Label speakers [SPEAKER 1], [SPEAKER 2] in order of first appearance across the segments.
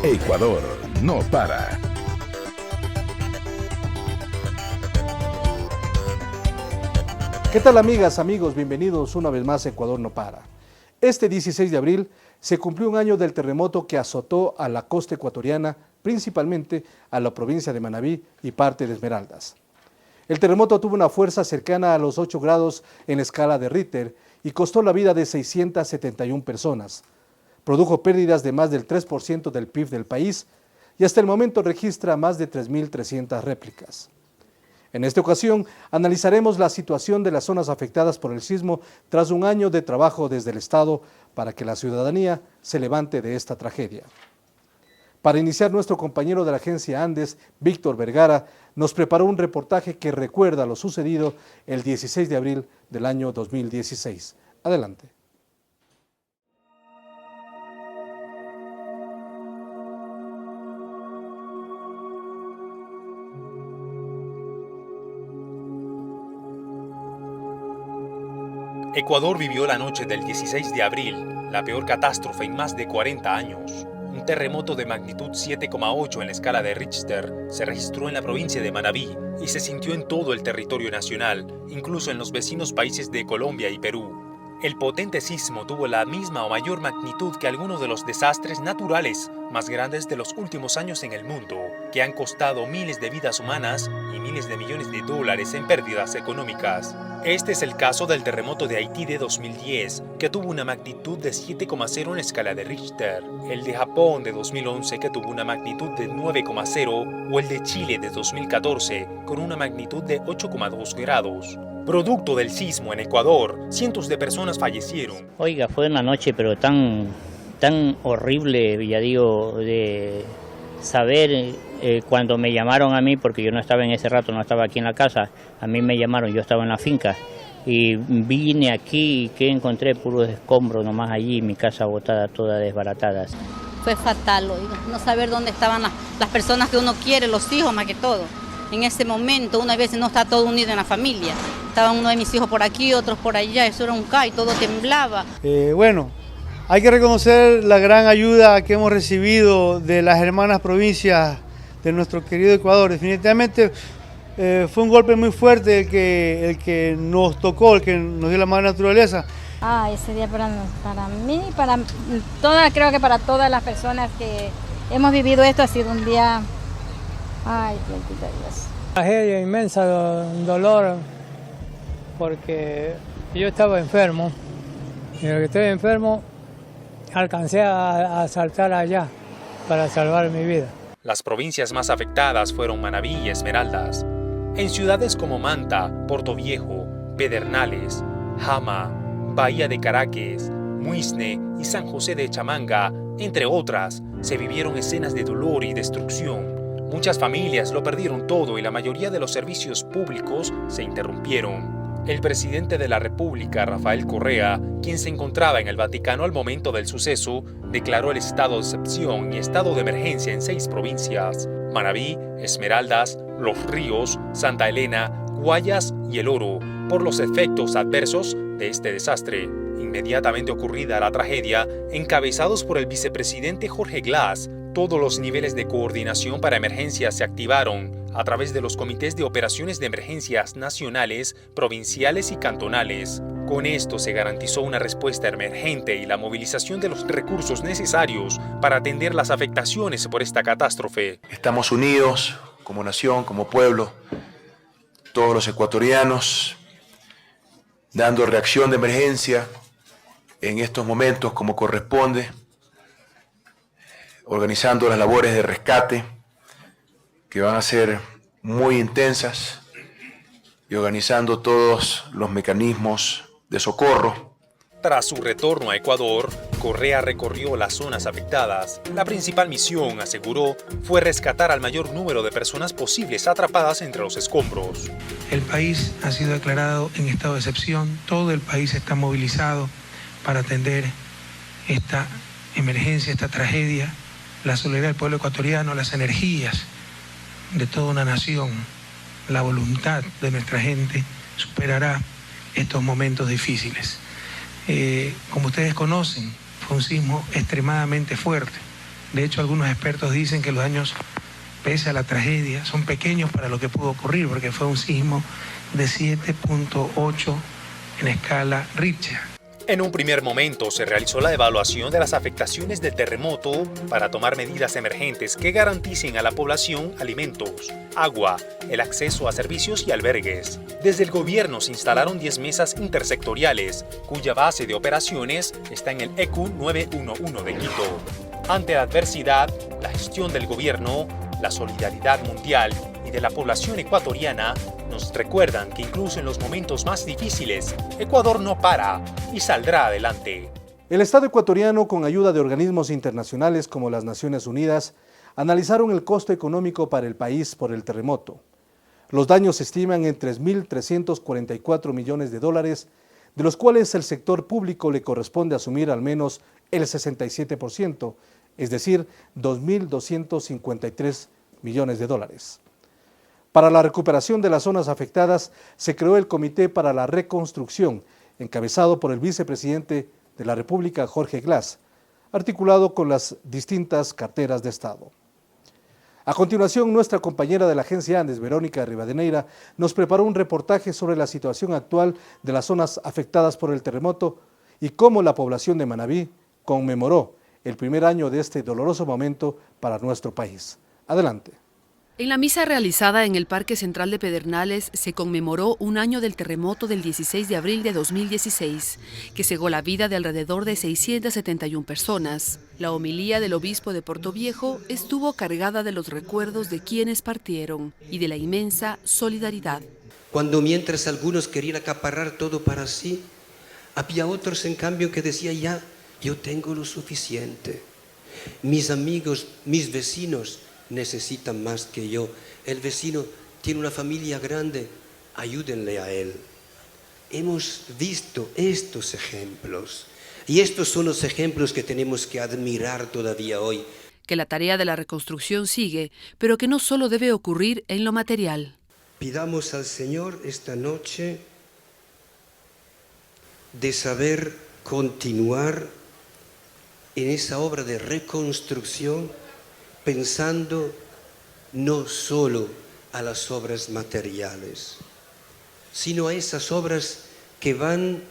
[SPEAKER 1] Ecuador no para.
[SPEAKER 2] ¿Qué tal, amigas, amigos? Bienvenidos una vez más a Ecuador no para. Este 16 de abril se cumplió un año del terremoto que azotó a la costa ecuatoriana, principalmente a la provincia de Manabí y parte de Esmeraldas. El terremoto tuvo una fuerza cercana a los 8 grados en la escala de Richter y costó la vida de 671 personas. Produjo pérdidas de más del 3% del PIB del país y hasta el momento registra más de 3.300 réplicas. En esta ocasión analizaremos la situación de las zonas afectadas por el sismo tras un año de trabajo desde el Estado para que la ciudadanía se levante de esta tragedia. Para iniciar, nuestro compañero de la agencia Andes, Víctor Vergara, nos preparó un reportaje que recuerda lo sucedido el 16 de abril del año 2016. Adelante.
[SPEAKER 3] Ecuador vivió la noche del 16 de abril, la peor catástrofe en más de 40 años. Un terremoto de magnitud 7,8 en la escala de Richter se registró en la provincia de Manabí y se sintió en todo el territorio nacional, incluso en los vecinos países de Colombia y Perú. El potente sismo tuvo la misma o mayor magnitud que algunos de los desastres naturales más grandes de los últimos años en el mundo, que han costado miles de vidas humanas y miles de millones de dólares en pérdidas económicas. Este es el caso del terremoto de Haití de 2010, que tuvo una magnitud de 7,0 en escala de Richter, el de Japón de 2011, que tuvo una magnitud de 9,0, o el de Chile de 2014, con una magnitud de 8,2 grados. Producto del sismo en Ecuador, cientos de personas fallecieron.
[SPEAKER 4] Oiga, fue una noche pero tan horrible, ya digo, de saber cuando me llamaron a mí, porque yo no estaba en ese rato, no estaba aquí en la casa, a mí me llamaron, yo estaba en la finca y vine aquí y que encontré puros escombros nomás allí, mi casa botada, toda desbaratada.
[SPEAKER 5] Fue fatal, oiga, no saber dónde estaban las personas que uno quiere, los hijos más que todo. En ese momento, una vez no está todo unido en la familia. Estaban uno de mis hijos por aquí, otros por allá, eso era un caos, todo temblaba.
[SPEAKER 6] Bueno, hay que reconocer la gran ayuda que hemos recibido de las hermanas provincias de nuestro querido Ecuador. Definitivamente fue un golpe muy fuerte el que nos tocó, el que nos dio la madre naturaleza.
[SPEAKER 7] Ese día para mí, creo que para todas las personas que hemos vivido esto ha sido un día... Dios.
[SPEAKER 8] Tragedia inmensa, dolor, porque yo estaba enfermo y lo que estoy enfermo alcancé a saltar allá para salvar mi vida.
[SPEAKER 3] Las provincias más afectadas fueron Manabí y Esmeraldas. En ciudades como Manta, Portoviejo, Pedernales, Jama, Bahía de Caracas, Muisne y San José de Chamanga, entre otras, se vivieron escenas de dolor y destrucción. Muchas familias lo perdieron todo y la mayoría de los servicios públicos se interrumpieron. El presidente de la República, Rafael Correa, quien se encontraba en el Vaticano al momento del suceso, declaró el estado de excepción y estado de emergencia en 6 provincias: Manabí, Esmeraldas, Los Ríos, Santa Elena, Guayas y El Oro, por los efectos adversos de este desastre. Inmediatamente ocurrida la tragedia, encabezados por el vicepresidente Jorge Glass, todos los niveles de coordinación para emergencias se activaron a través de los comités de operaciones de emergencias nacionales, provinciales y cantonales. Con esto se garantizó una respuesta emergente y la movilización de los recursos necesarios para atender las afectaciones por esta catástrofe.
[SPEAKER 9] Estamos unidos como nación, como pueblo, todos los ecuatorianos, dando reacción de emergencia en estos momentos como corresponde, organizando las labores de rescate que van a ser muy intensas y organizando todos los mecanismos de socorro.
[SPEAKER 3] Tras su retorno a Ecuador, Correa recorrió las zonas afectadas. La principal misión, aseguró, fue rescatar al mayor número de personas posibles atrapadas entre los escombros.
[SPEAKER 10] El país ha sido declarado en estado de excepción. Todo el país está movilizado para atender esta emergencia, esta tragedia. La solidaridad del pueblo ecuatoriano, las energías de toda una nación, la voluntad de nuestra gente superará estos momentos difíciles. Como ustedes conocen, fue un sismo extremadamente fuerte. De hecho, algunos expertos dicen que los daños, pese a la tragedia, son pequeños para lo que pudo ocurrir, porque fue un sismo de 7.8 en escala Richter.
[SPEAKER 3] En un primer momento se realizó la evaluación de las afectaciones del terremoto para tomar medidas emergentes que garanticen a la población alimentos, agua, el acceso a servicios y albergues. Desde el gobierno se instalaron 10 mesas intersectoriales, cuya base de operaciones está en el ECU 911 de Quito. Ante la adversidad, la gestión del gobierno, la solidaridad mundial y de la población ecuatoriana nos recuerdan que incluso en los momentos más difíciles, Ecuador no para y saldrá adelante.
[SPEAKER 2] El Estado ecuatoriano, con ayuda de organismos internacionales como las Naciones Unidas, analizaron el costo económico para el país por el terremoto. Los daños se estiman en 3.344 millones de dólares, de los cuales el sector público le corresponde asumir al menos el 67%, es decir, 2.253 millones de dólares. Para la recuperación de las zonas afectadas se creó el Comité para la Reconstrucción, encabezado por el vicepresidente de la República, Jorge Glass, articulado con las distintas carteras de Estado. A continuación, nuestra compañera de la agencia Andes, Verónica Rivadeneira, nos preparó un reportaje sobre la situación actual de las zonas afectadas por el terremoto y cómo la población de Manabí conmemoró el primer año de este doloroso momento para nuestro país. Adelante.
[SPEAKER 11] En la misa realizada en el Parque Central de Pedernales se conmemoró un año del terremoto del 16 de abril de 2016, que cegó la vida de alrededor de 671 personas. La homilía del obispo de Portoviejo estuvo cargada de los recuerdos de quienes partieron y de la inmensa solidaridad.
[SPEAKER 12] Cuando mientras algunos querían acaparar todo para sí, había otros en cambio que decían ya, yo tengo lo suficiente. Mis amigos, mis vecinos necesitan más que yo. El vecino tiene una familia grande, ayúdenle a él. Hemos visto estos ejemplos y estos son los ejemplos que tenemos que admirar todavía hoy.
[SPEAKER 11] Que la tarea de la reconstrucción sigue, pero que no solo debe ocurrir en lo material.
[SPEAKER 12] Pidamos al Señor esta noche de saber continuar en esa obra de reconstrucción, pensando no solo a las obras materiales, sino a esas obras que van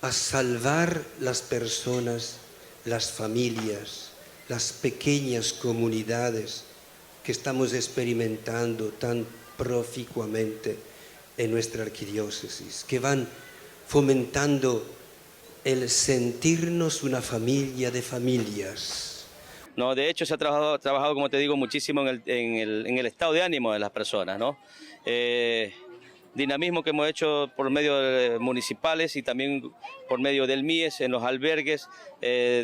[SPEAKER 12] a salvar las personas, las familias, las pequeñas comunidades que estamos experimentando tan proficuamente en nuestra arquidiócesis, que van fomentando el sentirnos una familia de familias.
[SPEAKER 13] No, de hecho se ha trabajado, como te digo, muchísimo en el estado de ánimo de las personas, ¿no? Dinamismo que hemos hecho por medio de municipales y también por medio del MIES en los albergues,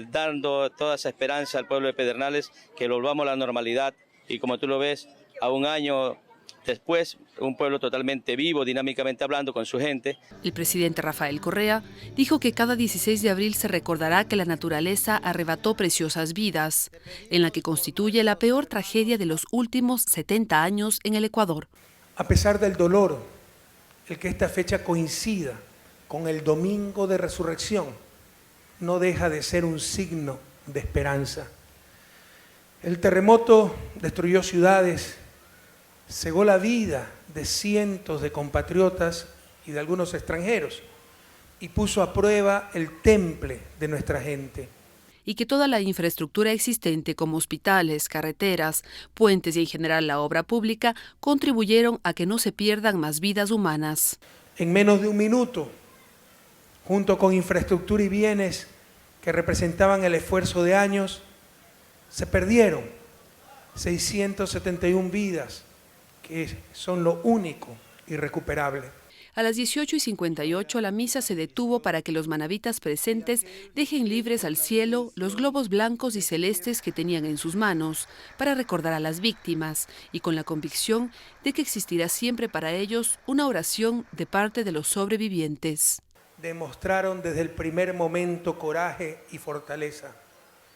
[SPEAKER 13] dando toda esa esperanza al pueblo de Pedernales que volvamos a la normalidad y, como tú lo ves, a un año después, un pueblo totalmente vivo, dinámicamente hablando con su gente.
[SPEAKER 11] El presidente Rafael Correa dijo que cada 16 de abril se recordará que la naturaleza arrebató preciosas vidas, en la que constituye la peor tragedia de los últimos 70 años en el Ecuador.
[SPEAKER 10] A pesar del dolor, el que esta fecha coincida con el Domingo de Resurrección no deja de ser un signo de esperanza. El terremoto destruyó ciudades, cegó la vida de cientos de compatriotas y de algunos extranjeros y puso a prueba el temple de nuestra gente.
[SPEAKER 11] Y que toda la infraestructura existente como hospitales, carreteras, puentes y en general la obra pública contribuyeron a que no se pierdan más vidas humanas.
[SPEAKER 10] En menos de un minuto, junto con infraestructura y bienes que representaban el esfuerzo de años, se perdieron 671 vidas, que son lo único irrecuperable.
[SPEAKER 11] A las 18:58 la misa se detuvo para que los manabitas presentes dejen libres al cielo los globos blancos y celestes que tenían en sus manos para recordar a las víctimas y con la convicción de que existirá siempre para ellos una oración de parte de los sobrevivientes.
[SPEAKER 10] Demostraron desde el primer momento coraje y fortaleza.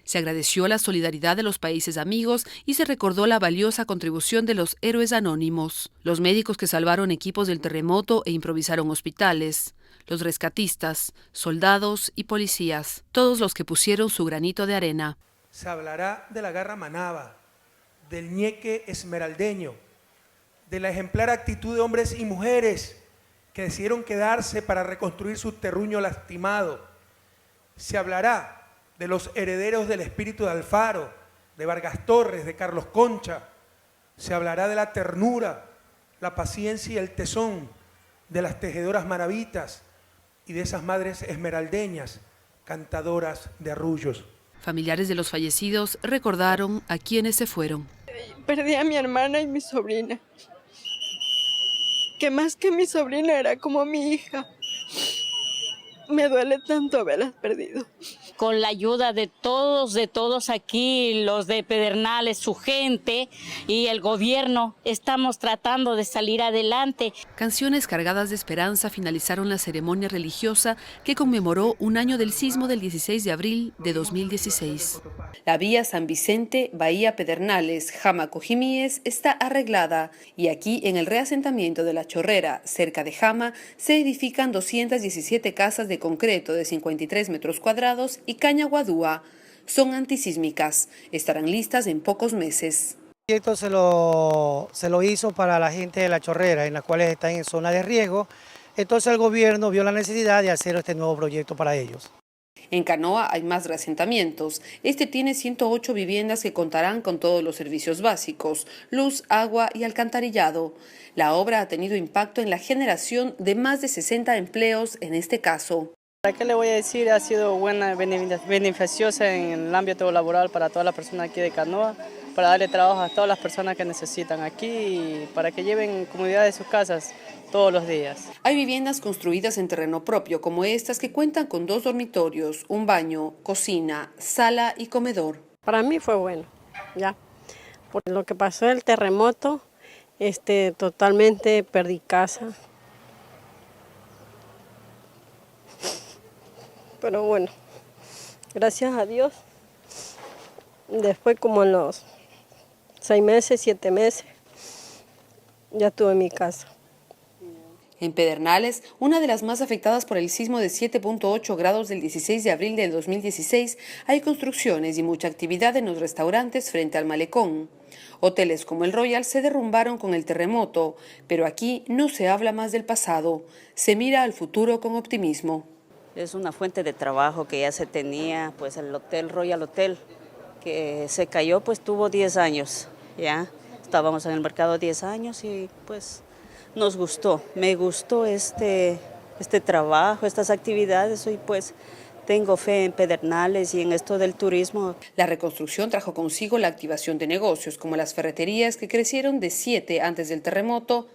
[SPEAKER 11] Se agradeció la solidaridad de los países amigos y se recordó la valiosa contribución de los héroes anónimos, los médicos que salvaron equipos del terremoto e improvisaron hospitales, los rescatistas, soldados y policías, todos los que pusieron su granito de arena.
[SPEAKER 10] se hablará de la garra manaba, del ñeque esmeraldeño, de la ejemplar actitud de hombres y mujeres que decidieron quedarse para reconstruir su terruño lastimado. Se hablará de los herederos del espíritu de Alfaro, de Vargas Torres, de Carlos Concha. Se hablará de la ternura, la paciencia y el tesón de las tejedoras maravitas y de esas madres esmeraldeñas, cantadoras de arrullos.
[SPEAKER 11] Familiares de los fallecidos recordaron a quienes se fueron.
[SPEAKER 14] Perdí a mi hermana y mi sobrina, que más que mi sobrina era como mi hija. Me duele tanto haberlas perdido.
[SPEAKER 5] Con la ayuda de todos aquí, los de Pedernales, su gente y el gobierno, estamos tratando de salir adelante.
[SPEAKER 11] Canciones cargadas de esperanza finalizaron la ceremonia religiosa que conmemoró un año del sismo del 16 de abril de 2016.
[SPEAKER 15] La vía San Vicente, Bahía Pedernales, Jama Cojimíes está arreglada y aquí en el reasentamiento de La Chorrera, cerca de Jama, se edifican 217 casas de concreto de 53 metros cuadrados y caña guadúa. Son antisísmicas. Estarán listas en pocos meses.
[SPEAKER 16] El proyecto se lo hizo para la gente de La Chorrera, en las cuales están en zona de riesgo. Entonces el gobierno vio la necesidad de hacer este nuevo proyecto para ellos.
[SPEAKER 15] En Canoa hay más reasentamientos. Este tiene 108 viviendas que contarán con todos los servicios básicos, luz, agua y alcantarillado. La obra ha tenido impacto en la generación de más de 60 empleos en este caso.
[SPEAKER 17] ¿Para qué le voy a decir? Ha sido buena, beneficiosa en el ámbito laboral para todas las personas aquí de Canoa, para darle trabajo a todas las personas que necesitan aquí y para que lleven comodidad de sus casas todos los días.
[SPEAKER 15] Hay viviendas construidas en terreno propio, como estas que cuentan con 2 dormitorios, un baño, cocina, sala y comedor.
[SPEAKER 14] Para mí fue bueno, ya. Por lo que pasó el terremoto, totalmente perdí casa. Pero bueno, gracias a Dios, después como en los 6 meses, 7 meses, ya tuve mi casa.
[SPEAKER 15] En Pedernales, una de las más afectadas por el sismo de 7.8 grados del 16 de abril del 2016, hay construcciones y mucha actividad en los restaurantes frente al malecón. Hoteles como el Royal se derrumbaron con el terremoto, pero aquí no se habla más del pasado, se mira al futuro con optimismo.
[SPEAKER 18] Es una fuente de trabajo que ya se tenía, pues el Hotel Royal Hotel, que se cayó, pues tuvo 10 años, ya. Estábamos en el mercado 10 años y pues nos gustó, me gustó este trabajo, estas actividades y pues tengo fe en Pedernales y en esto del turismo.
[SPEAKER 15] La reconstrucción trajo consigo la activación de negocios como las ferreterías que crecieron de 7 antes del terremoto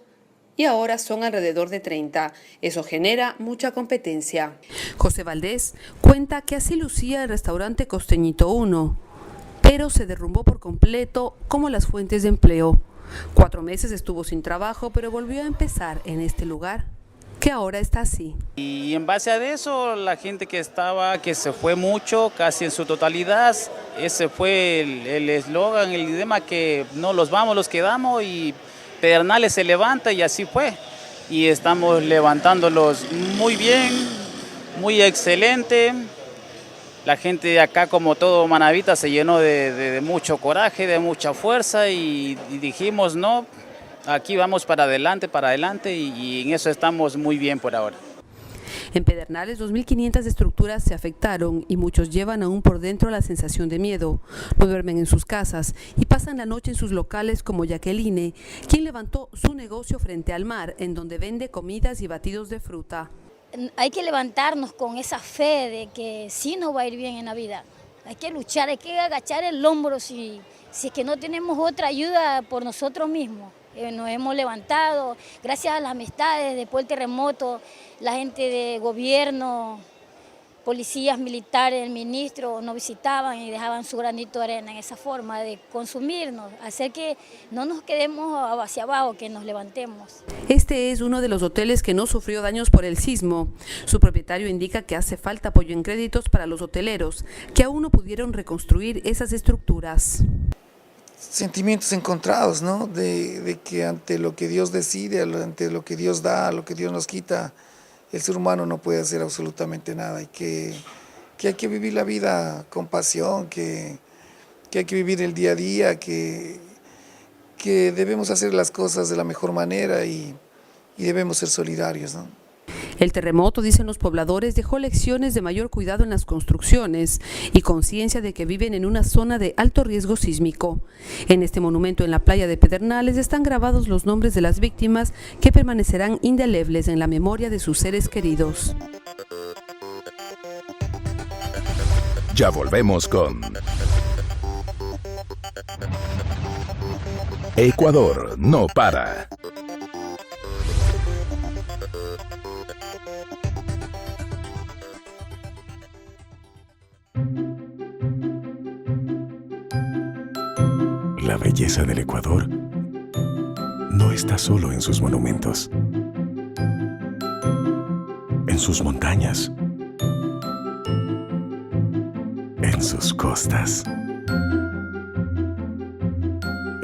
[SPEAKER 15] y ahora son alrededor de 30. Eso genera mucha competencia.
[SPEAKER 11] José Valdés cuenta que así lucía el restaurante Costeñito 1, pero se derrumbó por completo como las fuentes de empleo. 4 meses estuvo sin trabajo, pero volvió a empezar en este lugar, que ahora está así.
[SPEAKER 19] Y en base a eso, la gente que se fue mucho, casi en su totalidad, ese fue el eslogan, el lema que no los vamos, los quedamos y Pedernales se levanta y así fue. Y estamos levantándolos muy bien, muy excelente. La gente de acá, como todo Manavita, se llenó de mucho coraje, de mucha fuerza y dijimos, no, aquí vamos para adelante y en eso estamos muy bien por ahora.
[SPEAKER 11] En Pedernales, 2.500 estructuras se afectaron y muchos llevan aún por dentro la sensación de miedo. No duermen en sus casas y pasan la noche en sus locales como Jacqueline, quien levantó su negocio frente al mar, en donde vende comidas y batidos de fruta.
[SPEAKER 20] Hay que levantarnos con esa fe de que sí nos va a ir bien en la vida. Hay que luchar, hay que agachar el hombro si es que no tenemos otra ayuda por nosotros mismos. Nos hemos levantado, gracias a las amistades, después del terremoto, la gente de gobierno, policías militares, el ministro, nos visitaban y dejaban su granito de arena en esa forma de consumirnos, hacer que no nos quedemos hacia abajo, que nos levantemos.
[SPEAKER 11] Este es uno de los hoteles que no sufrió daños por el sismo. Su propietario indica que hace falta apoyo en créditos para los hoteleros, que aún no pudieron reconstruir esas estructuras.
[SPEAKER 21] Sentimientos encontrados, ¿no? De que ante lo que Dios decide, ante lo que Dios da, lo que Dios nos quita, el ser humano no puede hacer absolutamente nada y que hay que vivir la vida con pasión, que hay que vivir el día a día, que debemos hacer las cosas de la mejor manera y debemos ser solidarios, ¿no?
[SPEAKER 15] El terremoto, dicen los pobladores, dejó lecciones de mayor cuidado en las construcciones y conciencia de que viven en una zona de alto riesgo sísmico. En este monumento en la playa de Pedernales están grabados los nombres de las víctimas que permanecerán indelebles en la memoria de sus seres queridos.
[SPEAKER 1] Ya volvemos con Ecuador no para.
[SPEAKER 22] La belleza del Ecuador no está solo en sus monumentos, en sus montañas, en sus costas,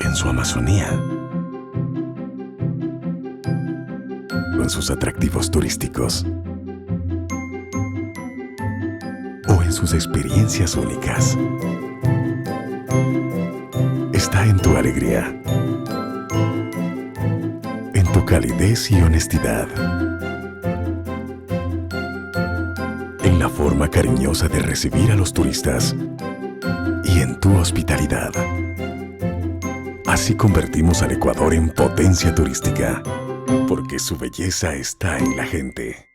[SPEAKER 22] en su Amazonía, o en sus atractivos turísticos, o en sus experiencias únicas. Está en tu alegría, en tu calidez y honestidad, en la forma cariñosa de recibir a los turistas y en tu hospitalidad. Así convertimos al Ecuador en potencia turística, porque su belleza está en la gente.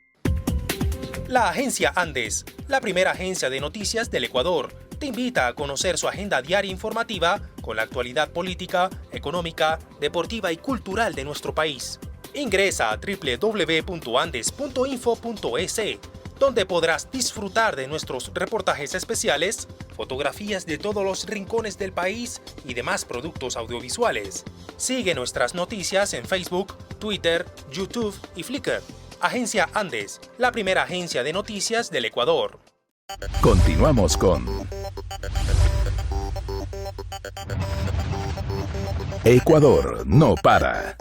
[SPEAKER 3] La agencia Andes, la primera agencia de noticias del Ecuador, te invita a conocer su agenda diaria informativa con la actualidad política, económica, deportiva y cultural de nuestro país. Ingresa a www.andes.info.es, donde podrás disfrutar de nuestros reportajes especiales, fotografías de todos los rincones del país y demás productos audiovisuales. Sigue nuestras noticias en Facebook, Twitter, YouTube y Flickr. Agencia Andes, la primera agencia de noticias del Ecuador.
[SPEAKER 1] Continuamos con Ecuador no para.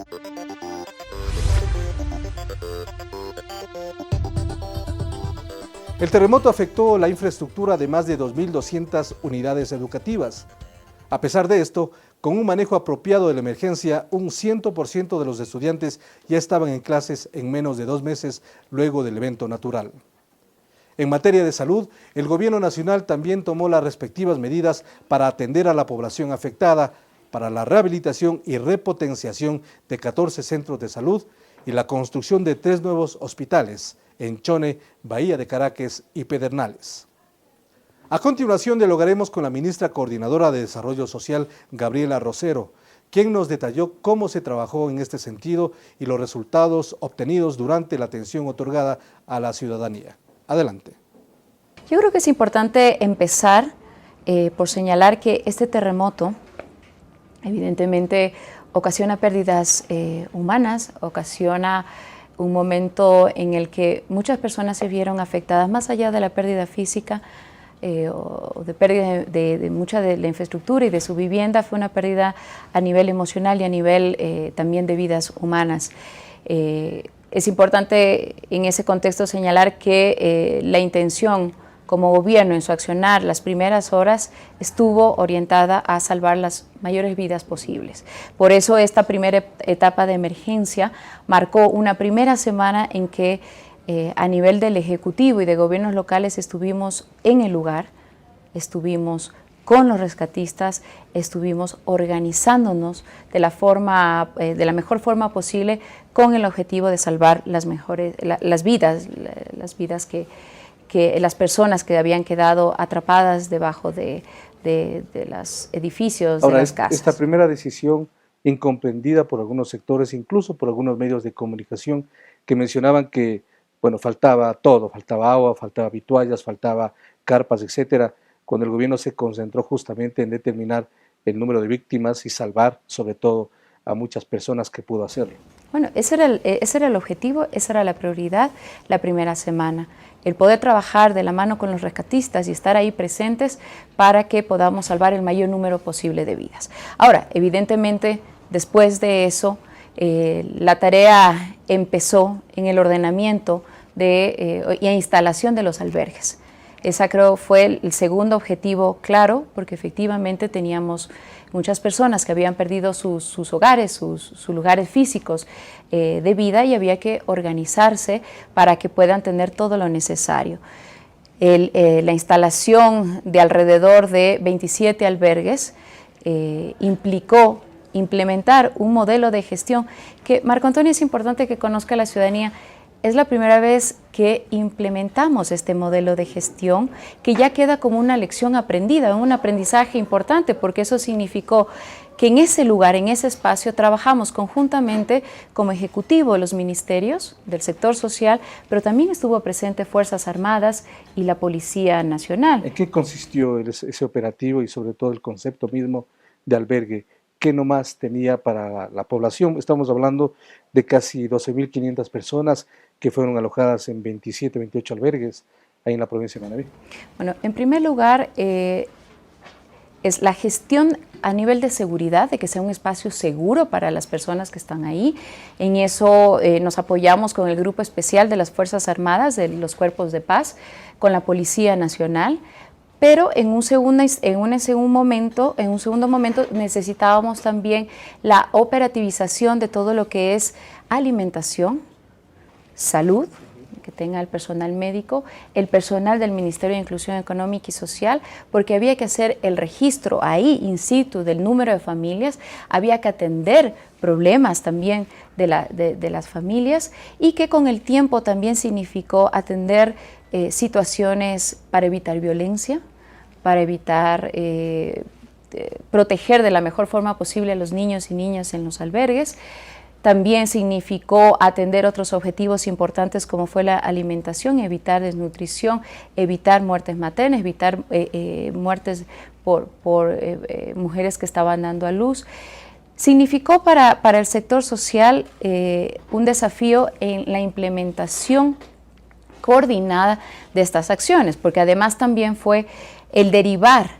[SPEAKER 2] El terremoto afectó la infraestructura de más de 2.200 unidades educativas. A pesar de esto, con un manejo apropiado de la emergencia, un 100% de los estudiantes ya estaban en clases en menos de 2 meses luego del evento natural. En materia de salud, el Gobierno Nacional también tomó las respectivas medidas para atender a la población afectada, para la rehabilitación y repotenciación de 14 centros de salud y la construcción de 3 nuevos hospitales en Chone, Bahía de Caracas y Pedernales. A continuación dialogaremos con la ministra coordinadora de Desarrollo Social, Gabriela Rosero, quien nos detalló cómo se trabajó en este sentido y los resultados obtenidos durante la atención otorgada a la ciudadanía. Adelante.
[SPEAKER 23] Yo creo que es importante empezar por señalar que este terremoto evidentemente ocasiona pérdidas humanas, ocasiona un momento en el que muchas personas se vieron afectadas, más allá de la pérdida física o de pérdida de mucha de la infraestructura y de su vivienda, fue una pérdida a nivel emocional y a nivel también de vidas humanas. Es importante en ese contexto señalar que la intención como gobierno en su accionar las primeras horas estuvo orientada a salvar las mayores vidas posibles. Por eso esta primera etapa de emergencia marcó una primera semana en que a nivel del Ejecutivo y de gobiernos locales estuvimos en el lugar, estuvimos con los rescatistas, estuvimos organizándonos de la mejor forma posible con el objetivo de salvar las vidas que las personas que habían quedado atrapadas debajo de los edificios, de las casas.
[SPEAKER 2] Esta primera decisión, incomprendida por algunos sectores, incluso por algunos medios de comunicación, que mencionaban que, bueno, faltaba todo, faltaba agua, faltaba vituallas, faltaba carpas, etcétera, cuando el gobierno se concentró justamente en determinar el número de víctimas y salvar, sobre todo, a muchas personas que pudo hacerlo.
[SPEAKER 23] Bueno, ese era el objetivo, esa era la prioridad la primera semana, el poder trabajar de la mano con los rescatistas y estar ahí presentes para que podamos salvar el mayor número posible de vidas. Ahora, evidentemente, después de eso, la tarea empezó en el ordenamiento y instalación de los albergues. Esa creo fue el segundo objetivo claro, porque efectivamente teníamos muchas personas que habían perdido sus hogares, sus lugares físicos de vida, y había que organizarse para que puedan tener todo lo necesario. La instalación de alrededor de 27 albergues implicó implementar un modelo de gestión que, Marco Antonio, es importante que conozca la ciudadanía. Es la primera vez que implementamos este modelo de gestión, que ya queda como una lección aprendida, un aprendizaje importante, porque eso significó que en ese lugar, en ese espacio, trabajamos conjuntamente como ejecutivo, los ministerios del sector social, pero también estuvo presente Fuerzas Armadas y la Policía Nacional.
[SPEAKER 2] ¿En qué consistió ese operativo y sobre todo el concepto mismo de albergue? ¿Qué nomás tenía para la población? Estamos hablando de casi 12.500 personas que fueron alojadas en 27, 28 albergues ahí en la provincia de Manabí.
[SPEAKER 23] Bueno, en primer lugar, es la gestión a nivel de seguridad, de que sea un espacio seguro para las personas que están ahí. En eso nos apoyamos con el Grupo Especial de las Fuerzas Armadas, de los Cuerpos de Paz, con la Policía Nacional, pero en un segundo momento necesitábamos también la operativización de todo lo que es alimentación, salud, que tenga el personal médico, el personal del Ministerio de Inclusión Económica y Social, porque había que hacer el registro ahí, in situ, del número de familias, había que atender problemas también de las familias, y que con el tiempo también significó atender situaciones para evitar violencia, para evitar proteger de la mejor forma posible a los niños y niñas en los albergues. También significó atender otros objetivos importantes como fue la alimentación, evitar desnutrición, evitar muertes maternas, evitar muertes por mujeres que estaban dando a luz. Significó para el sector social un desafío en la implementación coordinada de estas acciones, porque además también fue el derivar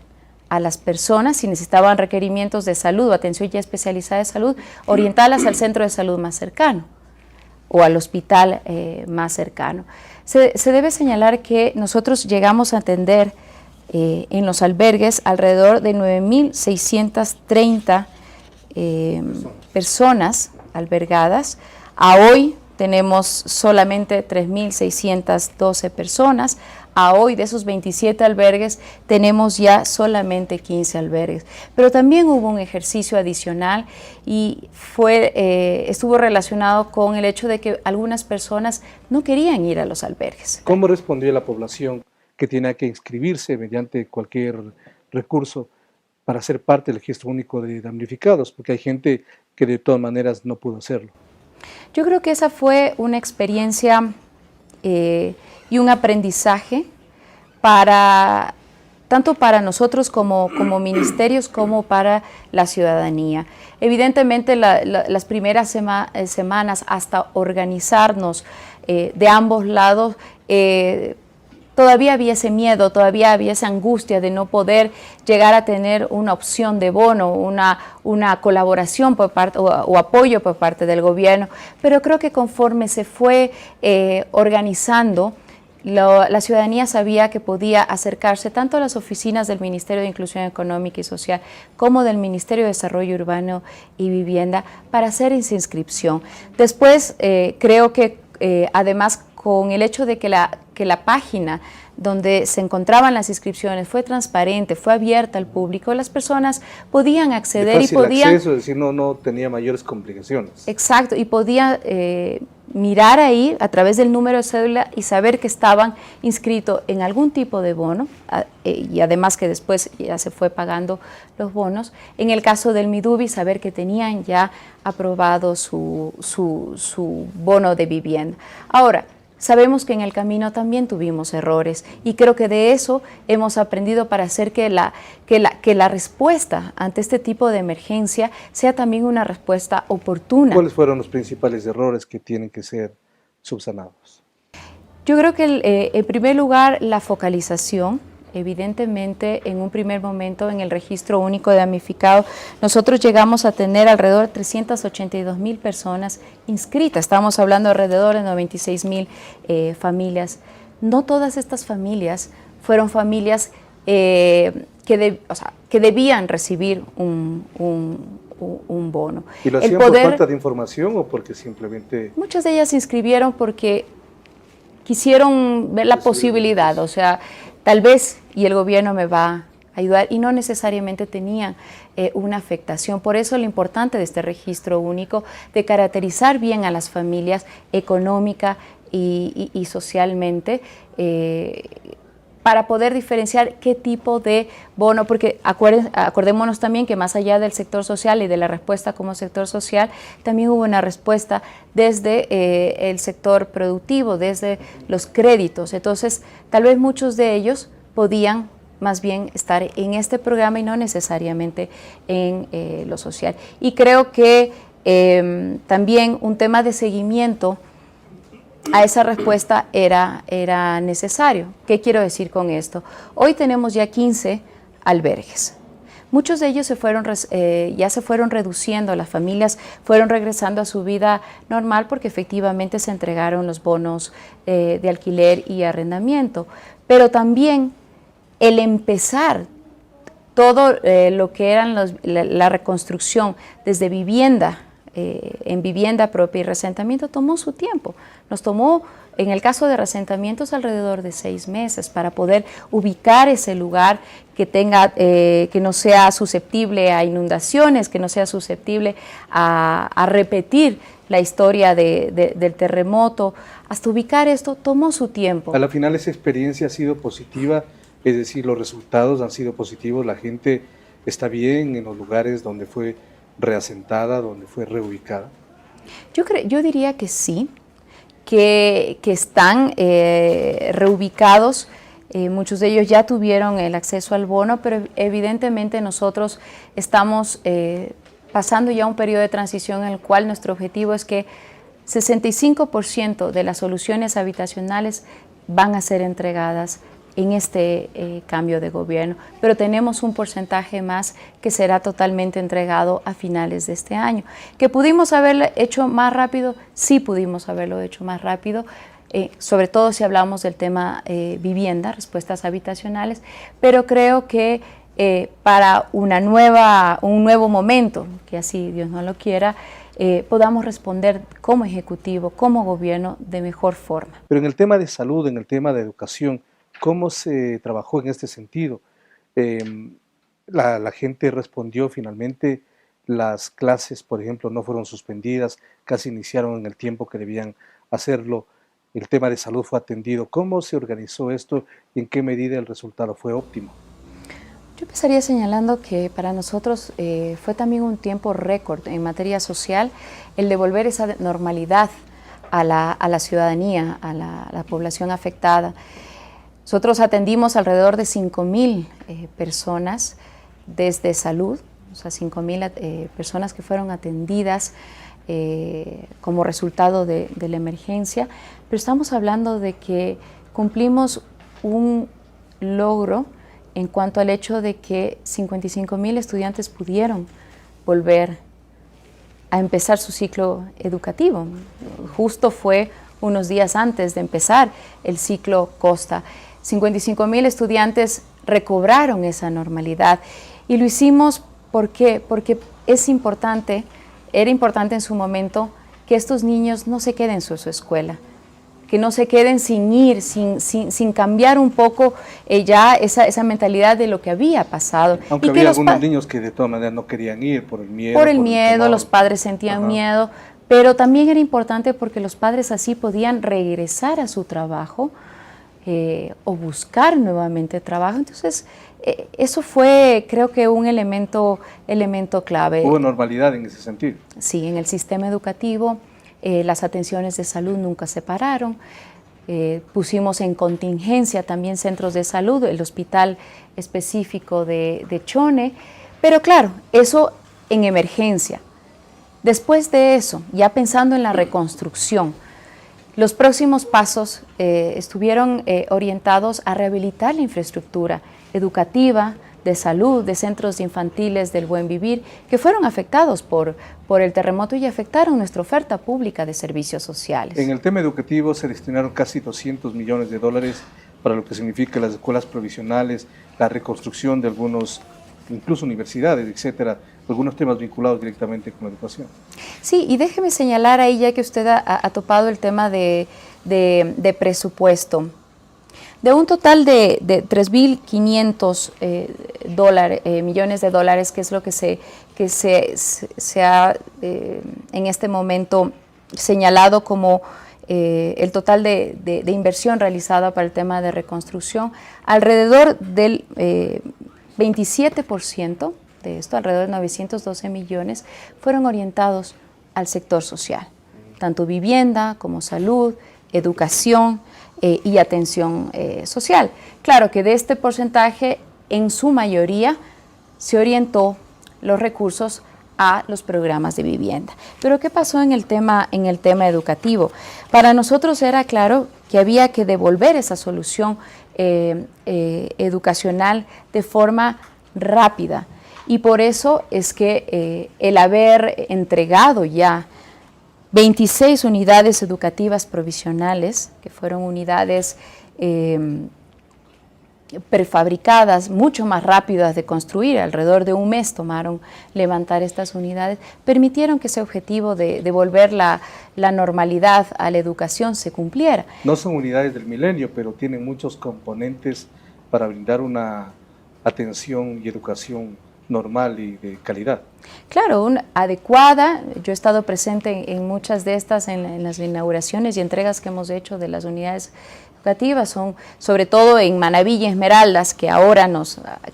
[SPEAKER 23] a las personas, si necesitaban requerimientos de salud o atención ya especializada de salud, orientarlas al centro de salud más cercano o al hospital más cercano. Se debe señalar que nosotros llegamos a atender en los albergues alrededor de 9.630 personas albergadas. A hoy tenemos solamente 3.612 personas. A hoy, de esos 27 albergues, tenemos ya solamente 15 albergues. Pero también hubo un ejercicio adicional y estuvo relacionado con el hecho de que algunas personas no querían ir a los albergues.
[SPEAKER 2] ¿Cómo respondió la población que tiene que inscribirse mediante cualquier recurso para ser parte del registro único de damnificados? Porque hay gente que de todas maneras no pudo hacerlo.
[SPEAKER 23] Yo creo que esa fue una experiencia y un aprendizaje tanto para nosotros como ministerios como para la ciudadanía. Evidentemente las primeras semanas hasta organizarnos de ambos lados, todavía había ese miedo, todavía había esa angustia de no poder llegar a tener una opción de bono, una colaboración por parte o apoyo por parte del gobierno, pero creo que conforme se fue organizando, la ciudadanía sabía que podía acercarse tanto a las oficinas del Ministerio de Inclusión Económica y Social como del Ministerio de Desarrollo Urbano y Vivienda para hacer esa inscripción. Después creo que además con el hecho de que la página donde se encontraban las inscripciones fue transparente, fue abierta al público, las personas podían acceder y podían...
[SPEAKER 2] acceso, es decir, no tenía mayores complicaciones.
[SPEAKER 23] Exacto, y podía mirar ahí a través del número de cédula y saber que estaban inscritos en algún tipo de bono, y además que después ya se fue pagando los bonos. En el caso del Midubi, saber que tenían ya aprobado su bono de vivienda. Ahora, sabemos que en el camino también tuvimos errores y creo que de eso hemos aprendido para hacer que la respuesta ante este tipo de emergencia sea también una respuesta oportuna.
[SPEAKER 2] ¿Cuáles fueron los principales errores que tienen que ser subsanados?
[SPEAKER 23] Yo creo que en primer lugar la focalización. Evidentemente, en un primer momento, en el registro único de damnificados, nosotros llegamos a tener alrededor de 382.000 personas inscritas. Estamos hablando alrededor de 96.000 familias. No todas estas familias fueron familias que debían recibir un bono.
[SPEAKER 2] ¿Y lo hacían por falta de información o porque simplemente...?
[SPEAKER 23] Muchas de ellas se inscribieron porque quisieron ver la posibilidad, o sea, tal vez, y el gobierno me va a ayudar, y no necesariamente tenían una afectación. Por eso lo importante de este registro único, de caracterizar bien a las familias económica y socialmente, para poder diferenciar qué tipo de bono, porque acordémonos también que más allá del sector social y de la respuesta como sector social, también hubo una respuesta desde el sector productivo, desde los créditos. Entonces, tal vez muchos de ellos podían más bien estar en este programa y no necesariamente en lo social. Y creo que también un tema de seguimiento a esa respuesta era necesario. ¿Qué quiero decir con esto? Hoy tenemos ya 15 albergues. Muchos de ellos ya se fueron reduciendo, las familias fueron regresando a su vida normal porque efectivamente se entregaron los bonos de alquiler y arrendamiento. Pero también el empezar todo lo que eran la reconstrucción desde vivienda, en vivienda propia y resentamiento tomó su tiempo. Nos tomó, en el caso de resentamientos, alrededor de 6 meses para poder ubicar ese lugar que no sea susceptible a inundaciones, que no sea susceptible a repetir la historia del terremoto. Hasta ubicar esto tomó su tiempo.
[SPEAKER 2] A la final esa experiencia ha sido positiva, es decir, los resultados han sido positivos, la gente está bien en los lugares donde fue reasentada, donde fue reubicada.
[SPEAKER 23] Yo diría que sí, que están reubicados. Muchos de ellos ya tuvieron el acceso al bono, pero evidentemente nosotros estamos pasando ya un periodo de transición en el cual nuestro objetivo es que 65% de las soluciones habitacionales van a ser entregadas en este cambio de gobierno, pero tenemos un porcentaje más que será totalmente entregado a finales de este año. ¿Que pudimos haberlo hecho más rápido? Sí pudimos haberlo hecho más rápido, sobre todo si hablamos del tema vivienda, respuestas habitacionales, pero creo que para un nuevo momento, que así Dios no lo quiera, podamos responder como ejecutivo, como gobierno, de mejor forma.
[SPEAKER 2] Pero en el tema de salud, en el tema de educación, ¿cómo se trabajó en este sentido? La gente respondió finalmente, las clases, por ejemplo, no fueron suspendidas, casi iniciaron en el tiempo que debían hacerlo, el tema de salud fue atendido. ¿Cómo se organizó esto y en qué medida el resultado fue óptimo?
[SPEAKER 23] Yo empezaría señalando que para nosotros fue también un tiempo récord en materia social el devolver esa normalidad a la ciudadanía, a la población afectada. Nosotros atendimos alrededor de 5,000 personas desde salud, o sea, 5,000 personas que fueron atendidas como resultado de la emergencia, pero estamos hablando de que cumplimos un logro en cuanto al hecho de que 55,000 estudiantes pudieron volver a empezar su ciclo educativo. Justo fue unos días antes de empezar el ciclo Costa. 55,000 estudiantes recobraron esa normalidad y lo hicimos ¿por qué? Porque era importante en su momento que estos niños no se queden en su escuela, que no se queden sin ir, sin cambiar un poco ya esa mentalidad de lo que había pasado.
[SPEAKER 2] Aunque había algunos niños que de todas maneras no querían ir por el miedo.
[SPEAKER 23] Por el miedo, los padres sentían miedo, pero también era importante porque los padres así podían regresar a su trabajo o buscar nuevamente trabajo. Entonces, eso fue, creo que, un elemento clave.
[SPEAKER 2] ¿Hubo normalidad en ese sentido?
[SPEAKER 23] Sí, en el sistema educativo. Las atenciones de salud nunca se pararon, pusimos en contingencia también centros de salud, el hospital específico de Chone, pero claro, eso en emergencia. Después de eso, ya pensando en la reconstrucción, los próximos pasos estuvieron orientados a rehabilitar la infraestructura educativa, de salud, de centros infantiles del buen vivir, que fueron afectados por el terremoto y afectaron nuestra oferta pública de servicios sociales.
[SPEAKER 2] En el tema educativo se destinaron casi $200 millones para lo que significa las escuelas provisionales, la reconstrucción de algunos, incluso universidades, etcétera, algunos temas vinculados directamente con la educación.
[SPEAKER 23] Sí, y déjeme señalar ahí, ya que usted ha topado el tema de presupuesto. De un total de 3.500 millones de dólares, que es lo que se ha en este momento señalado como el total de inversión realizada para el tema de reconstrucción, alrededor del 27% de esto, alrededor de 912 millones, fueron orientados al sector social, tanto vivienda como salud, educación y atención social. Claro que de este porcentaje, en su mayoría, se orientó los recursos a los programas de vivienda. Pero ¿qué pasó en el tema educativo? Para nosotros era claro que había que devolver esa solución educacional de forma rápida, y por eso es que el haber entregado ya 26 unidades educativas provisionales, que fueron unidades prefabricadas, mucho más rápidas de construir, alrededor de un mes tomaron levantar estas unidades, permitieron que ese objetivo de devolver la normalidad a la educación se cumpliera.
[SPEAKER 2] No son unidades del milenio, pero tienen muchos componentes para brindar una atención y educación normal y de calidad.
[SPEAKER 23] Claro, adecuada. Yo he estado presente en muchas de estas, en las inauguraciones y entregas que hemos hecho de las unidades educativas, son sobre todo en Manabí y Esmeraldas, que ahora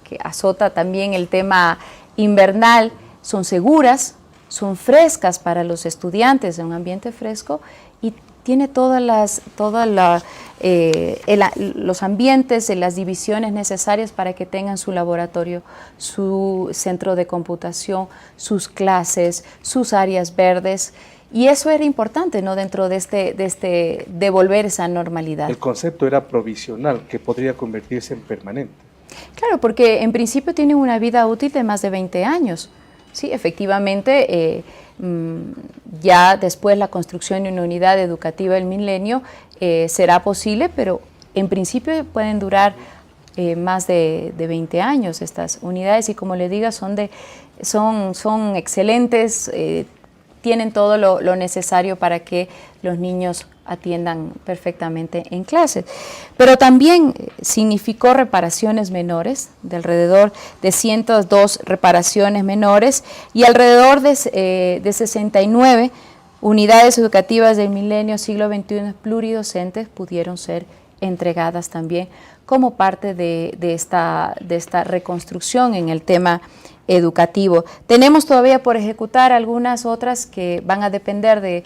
[SPEAKER 23] que azota también el tema invernal, son seguras, son frescas para los estudiantes, en un ambiente fresco, y tiene los ambientes, las divisiones necesarias para que tengan su laboratorio, su centro de computación, sus clases, sus áreas verdes. Y eso era importante, ¿no?, dentro de este devolver esa normalidad.
[SPEAKER 2] El concepto era provisional, que podría convertirse en permanente.
[SPEAKER 23] Claro, porque en principio tiene una vida útil de más de 20 años. Sí, efectivamente, ya después la construcción de una unidad educativa del milenio será posible, pero en principio pueden durar más de 20 años estas unidades, y como le diga, son excelentes, tienen todo lo necesario para que los niños atiendan perfectamente en clases. Pero también significó reparaciones menores, de alrededor de 102 reparaciones menores, y alrededor de 69 unidades educativas del milenio siglo XXI pluridocentes pudieron ser entregadas también como parte de esta reconstrucción en el tema educativo. Tenemos todavía por ejecutar algunas otras que van a depender de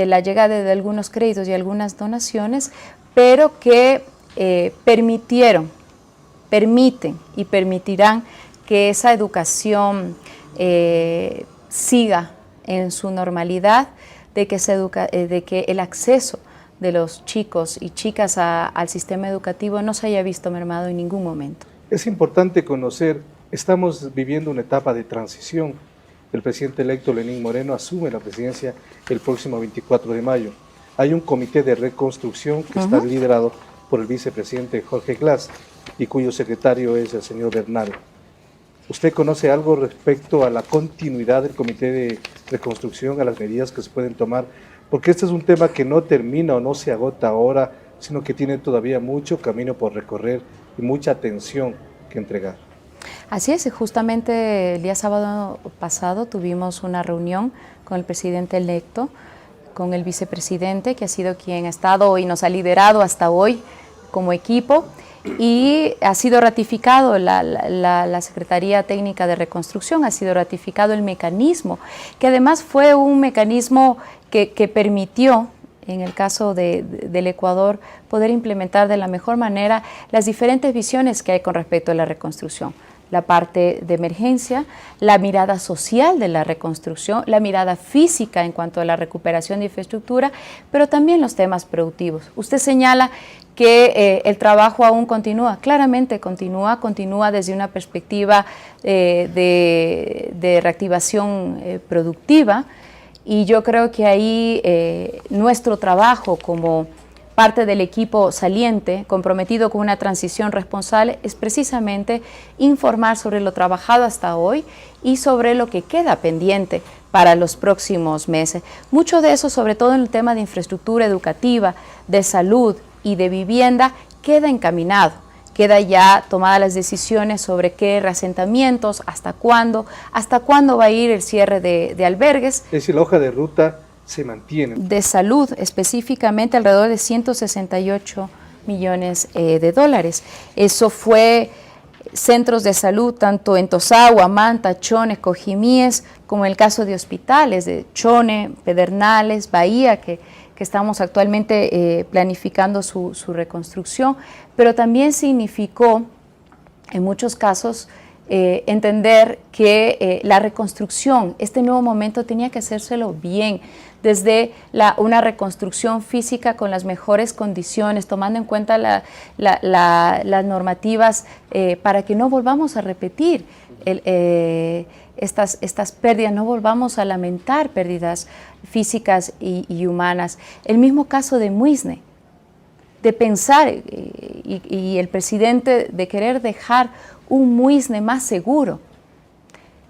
[SPEAKER 23] la llegada de algunos créditos y algunas donaciones, pero que permiten y permitirán que esa educación siga en su normalidad, de que el acceso de los chicos y chicas al sistema educativo no se haya visto mermado en ningún momento.
[SPEAKER 2] Es importante conocer, estamos viviendo una etapa de transición. El presidente electo Lenín Moreno asume la presidencia el próximo 24 de mayo. Hay un comité de reconstrucción que está liderado por el vicepresidente Jorge Glass y cuyo secretario es el señor Bernal. ¿Usted conoce algo respecto a la continuidad del comité de reconstrucción, a las medidas que se pueden tomar? Porque este es un tema que no termina o no se agota ahora, sino que tiene todavía mucho camino por recorrer y mucha atención que entregar.
[SPEAKER 23] Así es, justamente el día sábado pasado tuvimos una reunión con el presidente electo, con el vicepresidente, que ha sido quien ha estado y nos ha liderado hasta hoy como equipo, y ha sido ratificado la Secretaría Técnica de Reconstrucción, ha sido ratificado el mecanismo, que además fue un mecanismo que permitió, en el caso del Ecuador, poder implementar de la mejor manera las diferentes visiones que hay con respecto a la reconstrucción. La parte de emergencia, la mirada social de la reconstrucción, la mirada física en cuanto a la recuperación de infraestructura, pero también los temas productivos. Usted señala que el trabajo aún continúa, claramente continúa desde una perspectiva de reactivación productiva, y yo creo que ahí nuestro trabajo como parte del equipo saliente, comprometido con una transición responsable, es precisamente informar sobre lo trabajado hasta hoy y sobre lo que queda pendiente para los próximos meses. Mucho de eso, sobre todo en el tema de infraestructura educativa, de salud y de vivienda, queda encaminado. Queda ya tomadas las decisiones sobre qué reasentamientos, hasta cuándo va a ir el cierre de albergues.
[SPEAKER 2] Es decir, la hoja de ruta se mantiene.
[SPEAKER 23] De salud, específicamente alrededor de 168 millones de dólares. Eso fue centros de salud tanto en Tosagua, Manta, Chone, Cojimíes, como en el caso de hospitales de Chone, Pedernales, Bahía, que estamos actualmente planificando su reconstrucción, pero también significó, en muchos casos, entender que la reconstrucción, este nuevo momento tenía que hacérselo bien, desde una reconstrucción física con las mejores condiciones, tomando en cuenta las normativas para que no volvamos a repetir estas pérdidas, no volvamos a lamentar pérdidas físicas y humanas. El mismo caso de Muisne, de pensar y el presidente de querer dejar un Muisne más seguro.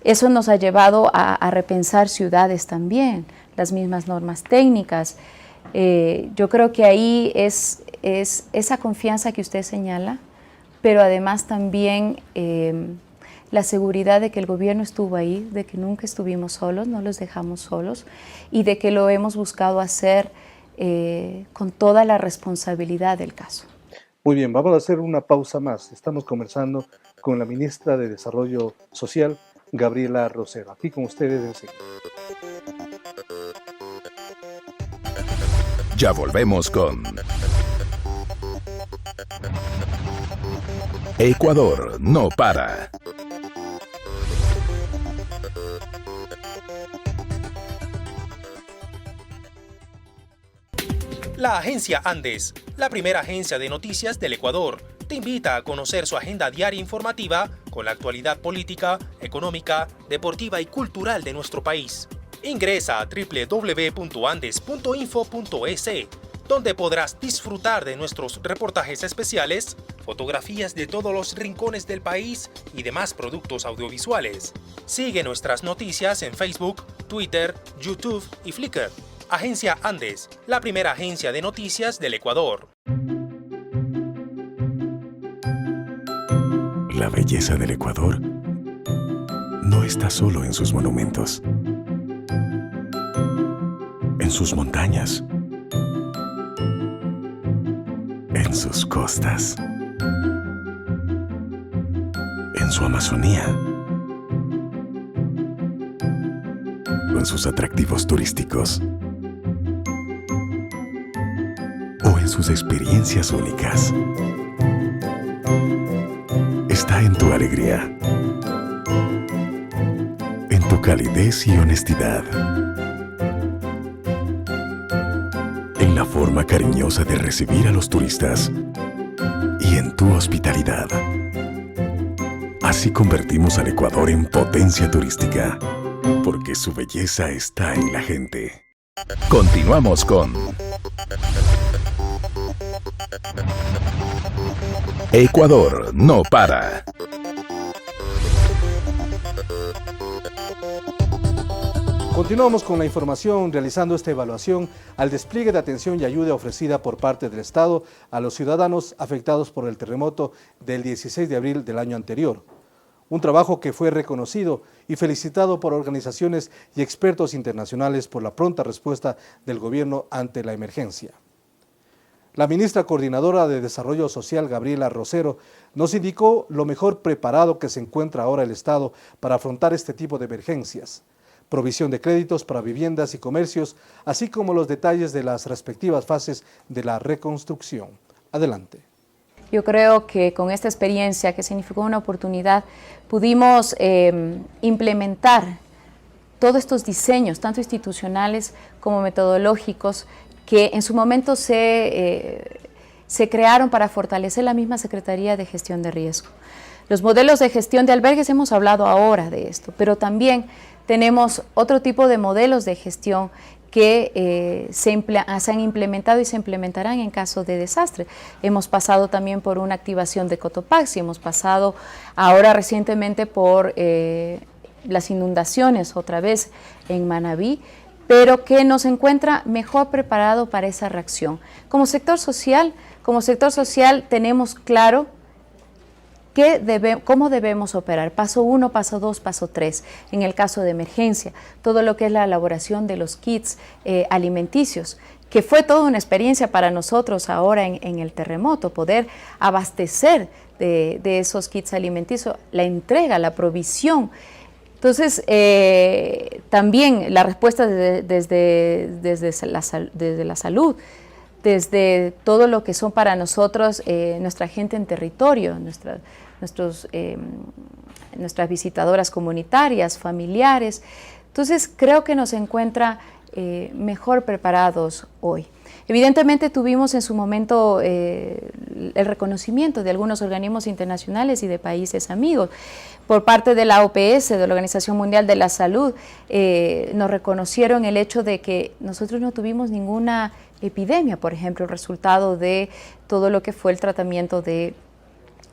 [SPEAKER 23] Eso nos ha llevado a repensar ciudades también, las mismas normas técnicas. Yo creo que ahí es esa confianza que usted señala, pero además también la seguridad de que el gobierno estuvo ahí, de que nunca estuvimos solos, no los dejamos solos, y de que lo hemos buscado hacer con toda la responsabilidad del caso.
[SPEAKER 2] Muy bien, vamos a hacer una pausa más. Estamos conversando con la ministra de Desarrollo Social, Gabriela Rosero. Aquí con ustedes enseguida.
[SPEAKER 1] Ya volvemos con Ecuador no para.
[SPEAKER 3] La agencia Andes, la primera agencia de noticias del Ecuador, te invita a conocer su agenda diaria informativa con la actualidad política, económica, deportiva y cultural de nuestro país. Ingresa a www.andes.info.es, donde podrás disfrutar de nuestros reportajes especiales, fotografías de todos los rincones del país y demás productos audiovisuales. Sigue nuestras noticias en Facebook, Twitter, YouTube y Flickr. Agencia Andes, la primera agencia de noticias del Ecuador.
[SPEAKER 22] La belleza del Ecuador no está solo en sus monumentos, en sus montañas, en sus costas, en su Amazonía, o en sus atractivos turísticos, o en sus experiencias únicas. Está en tu alegría, en tu calidez y honestidad, en la forma cariñosa de recibir a los turistas y en tu hospitalidad. Así convertimos al Ecuador en potencia turística, porque su belleza está en la gente.
[SPEAKER 1] Continuamos con Ecuador no para.
[SPEAKER 2] Continuamos con la información, realizando esta evaluación al despliegue de atención y ayuda ofrecida por parte del Estado a los ciudadanos afectados por el terremoto del 16 de abril del año anterior. Un trabajo que fue reconocido y felicitado por organizaciones y expertos internacionales por la pronta respuesta del gobierno ante la emergencia. La ministra coordinadora de Desarrollo Social, Gabriela Rosero, nos indicó lo mejor preparado que se encuentra ahora el Estado para afrontar este tipo de emergencias. Provisión de créditos para viviendas y comercios, así como los detalles de las respectivas fases de la reconstrucción. Adelante.
[SPEAKER 23] Yo creo que con esta experiencia, que significó una oportunidad, pudimos implementar todos estos diseños, tanto institucionales como metodológicos, que en su momento se crearon para fortalecer la misma Secretaría de Gestión de Riesgo. Los modelos de gestión de albergues, hemos hablado ahora de esto, pero también tenemos otro tipo de modelos de gestión que se han implementado y se implementarán en caso de desastre. Hemos pasado también por una activación de Cotopaxi, hemos pasado ahora recientemente por las inundaciones otra vez en Manabí, pero que nos encuentra mejor preparado para esa reacción. Como sector social tenemos claro cómo debemos operar, paso 1, paso 2, paso 3, en el caso de emergencia, todo lo que es la elaboración de los kits alimenticios, que fue toda una experiencia para nosotros ahora en el terremoto, poder abastecer de esos kits alimenticios, la entrega, la provisión. Entonces, también la respuesta desde la salud, desde todo lo que son para nosotros nuestra gente en territorio, nuestras visitadoras comunitarias, familiares. Entonces, creo que nos encuentra mejor preparados hoy. Evidentemente tuvimos en su momento el reconocimiento de algunos organismos internacionales y de países amigos. Por parte de la OPS, de la Organización Mundial de la Salud, nos reconocieron el hecho de que nosotros no tuvimos ninguna epidemia, por ejemplo, el resultado de todo lo que fue el tratamiento de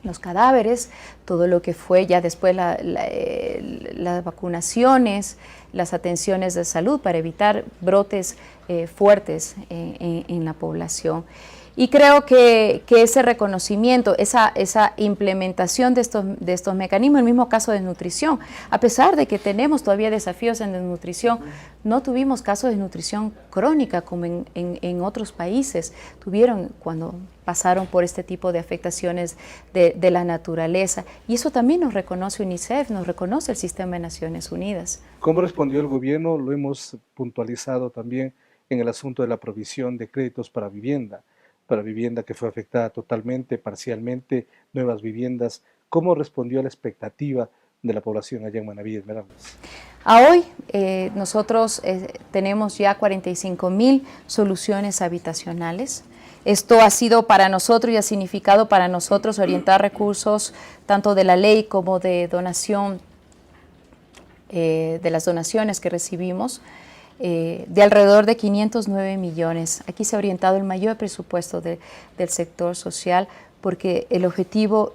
[SPEAKER 23] los cadáveres, todo lo que fue ya después las vacunaciones, las atenciones de salud para evitar brotes fuertes en la población. Y creo que ese reconocimiento, esa implementación de estos mecanismos, el mismo caso de desnutrición, a pesar de que tenemos todavía desafíos en desnutrición, no tuvimos casos de desnutrición crónica como en otros países tuvieron cuando pasaron por este tipo de afectaciones de la naturaleza. Y eso también nos reconoce UNICEF, nos reconoce el Sistema de Naciones Unidas.
[SPEAKER 2] ¿Cómo respondió el gobierno? Lo hemos puntualizado también en el asunto de la provisión de créditos para vivienda que fue afectada totalmente, parcialmente, nuevas viviendas. ¿Cómo respondió a la expectativa de la población allá en Manabí, Esmeraldas?
[SPEAKER 23] A hoy nosotros tenemos ya 45,000 soluciones habitacionales. Esto ha sido para nosotros y ha significado para nosotros orientar recursos tanto de la ley como de donación, de las donaciones que recibimos, de alrededor de 509 millones. Aquí se ha orientado el mayor presupuesto del sector social porque el objetivo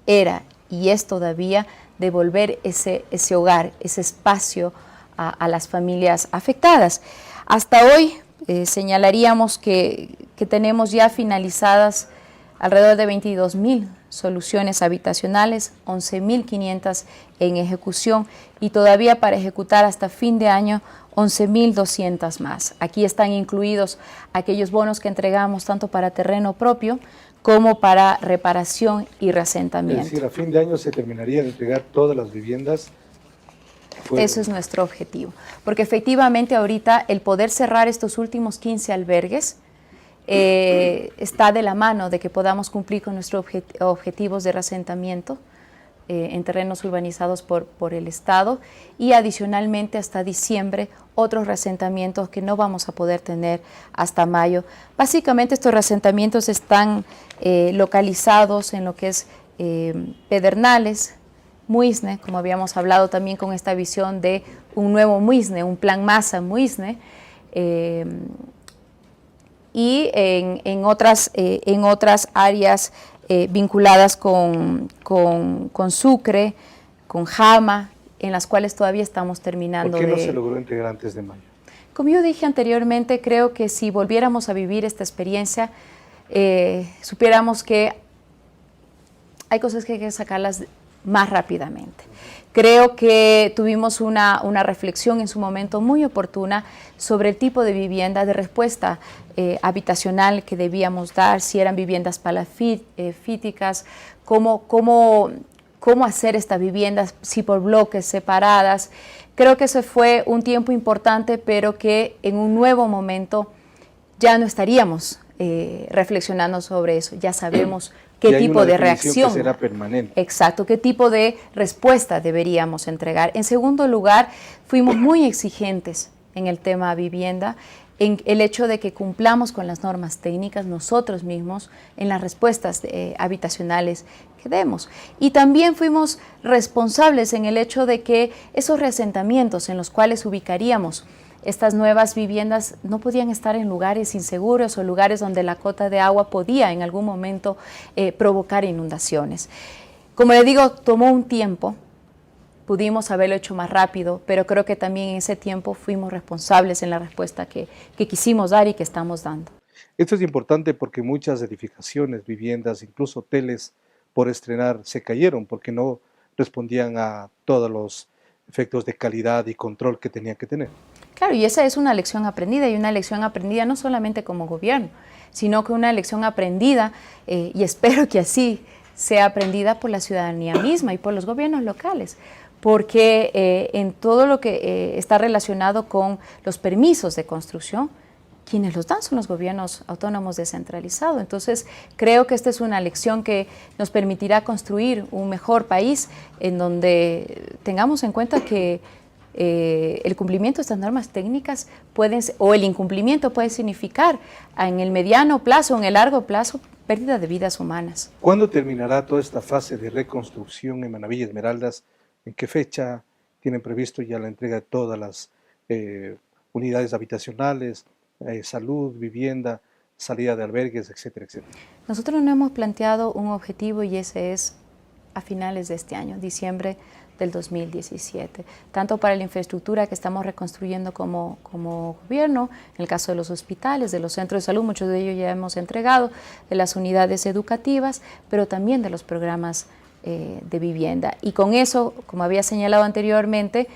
[SPEAKER 23] era y es todavía devolver ese hogar, ese espacio a las familias afectadas. Hasta hoy señalaríamos que tenemos ya finalizadas alrededor de 22,000 soluciones habitacionales, 11,500 en ejecución y todavía para ejecutar hasta fin de año 11,200 más. Aquí están incluidos aquellos bonos que entregamos tanto para terreno propio como para reparación y reasentamiento.
[SPEAKER 2] Es decir, a fin de año se terminaría de entregar todas las viviendas.
[SPEAKER 23] Eso es nuestro objetivo, porque efectivamente ahorita el poder cerrar estos últimos 15 albergues está de la mano de que podamos cumplir con nuestros objetivos de reasentamiento en terrenos urbanizados por el Estado y adicionalmente hasta diciembre otros reasentamientos que no vamos a poder tener hasta mayo. Básicamente estos reasentamientos están localizados en lo que es Pedernales, Muisne, como habíamos hablado también con esta visión de un nuevo Muisne, un plan Masa Muisne, y en otras áreas vinculadas con Sucre, con Jama, en las cuales todavía estamos terminando.
[SPEAKER 2] ¿Por qué no se logró integrar antes de mayo?
[SPEAKER 23] Como yo dije anteriormente, creo que si volviéramos a vivir esta experiencia, supiéramos que hay cosas que hay que sacarlas más rápidamente. Creo que tuvimos una reflexión en su momento muy oportuna sobre el tipo de vivienda, de respuesta habitacional que debíamos dar, si eran viviendas palafíticas, cómo hacer estas viviendas, si por bloques separadas. Creo que ese fue un tiempo importante, pero que en un nuevo momento ya no estaríamos reflexionando sobre eso, ya sabemos qué tipo de reacción.
[SPEAKER 2] Que será permanente.
[SPEAKER 23] Exacto, qué tipo de respuesta deberíamos entregar. En segundo lugar, fuimos muy exigentes en el tema vivienda, en el hecho de que cumplamos con las normas técnicas nosotros mismos en las respuestas habitacionales que demos. Y también fuimos responsables en el hecho de que esos reasentamientos en los cuales ubicaríamos estas nuevas viviendas no podían estar en lugares inseguros o lugares donde la cota de agua podía en algún momento provocar inundaciones. Como le digo, tomó un tiempo, pudimos haberlo hecho más rápido, pero creo que también en ese tiempo fuimos responsables en la respuesta que quisimos dar y que estamos dando.
[SPEAKER 2] Esto es importante porque muchas edificaciones, viviendas, incluso hoteles por estrenar se cayeron porque no respondían a todos los efectos de calidad y control que tenían que tener.
[SPEAKER 23] Claro, y esa es una lección aprendida, y una lección aprendida no solamente como gobierno, sino que una lección aprendida, y espero que así sea aprendida por la ciudadanía misma y por los gobiernos locales, porque en todo lo que está relacionado con los permisos de construcción, quienes los dan son los gobiernos autónomos descentralizados. Entonces, creo que esta es una lección que nos permitirá construir un mejor país en donde tengamos en cuenta que el cumplimiento de estas normas técnicas o el incumplimiento puede significar en el mediano plazo, en el largo plazo, pérdida de vidas humanas.
[SPEAKER 2] ¿Cuándo terminará toda esta fase de reconstrucción en Manabí y Esmeraldas? ¿En qué fecha tienen previsto ya la entrega de todas las unidades habitacionales, salud, vivienda, salida de albergues, etcétera, etcétera?
[SPEAKER 23] Nosotros nos hemos planteado un objetivo y ese es a finales de este año, diciembre del 2017, tanto para la infraestructura que estamos reconstruyendo como gobierno, en el caso de los hospitales, de los centros de salud, muchos de ellos ya hemos entregado, de las unidades educativas, pero también de los programas de vivienda. Y con eso, como había señalado anteriormente,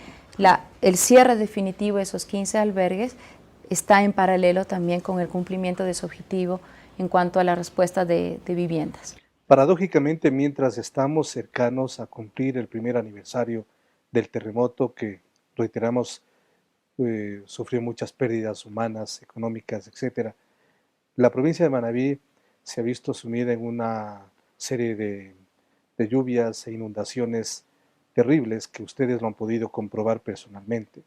[SPEAKER 23] el cierre definitivo de esos 15 albergues está en paralelo también con el cumplimiento de ese objetivo en cuanto a la respuesta de viviendas.
[SPEAKER 2] Paradójicamente, mientras estamos cercanos a cumplir el primer aniversario del terremoto que, reiteramos, sufrió muchas pérdidas humanas, económicas, etc., la provincia de Manabí se ha visto sumida en una serie de lluvias e inundaciones terribles que ustedes lo han podido comprobar personalmente.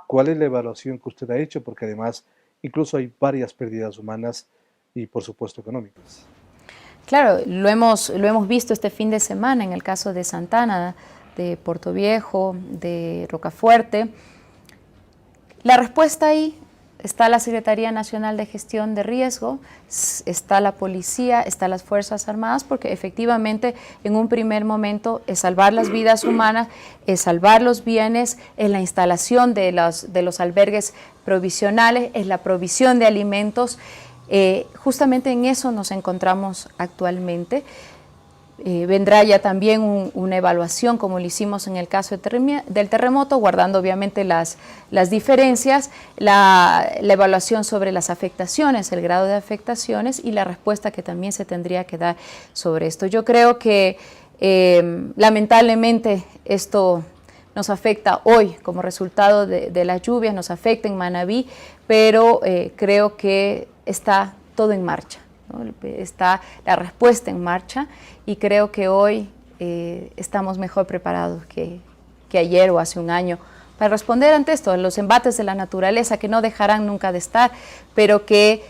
[SPEAKER 2] ¿Cuál es la evaluación que usted ha hecho? Porque además incluso hay varias pérdidas humanas y por supuesto económicas.
[SPEAKER 23] Claro, lo hemos visto este fin de semana en el caso de Santana, de Portoviejo, de Rocafuerte. La respuesta ahí está la Secretaría Nacional de Gestión de Riesgo, está la policía, están las Fuerzas Armadas, porque efectivamente en un primer momento es salvar las vidas humanas, es salvar los bienes, es la instalación de los albergues provisionales, es la provisión de alimentos. Justamente en eso nos encontramos actualmente. Vendrá ya también una evaluación, como lo hicimos en el caso del terremoto, guardando obviamente las diferencias, la evaluación sobre las afectaciones, el grado de afectaciones y la respuesta que también se tendría que dar sobre esto. Yo creo que lamentablemente esto nos afecta hoy como resultado de las lluvias, nos afecta en Manabí, pero creo que está todo en marcha, ¿no? Está la respuesta en marcha y creo que hoy estamos mejor preparados que ayer o hace un año para responder ante esto, los embates de la naturaleza que no dejarán nunca de estar, pero que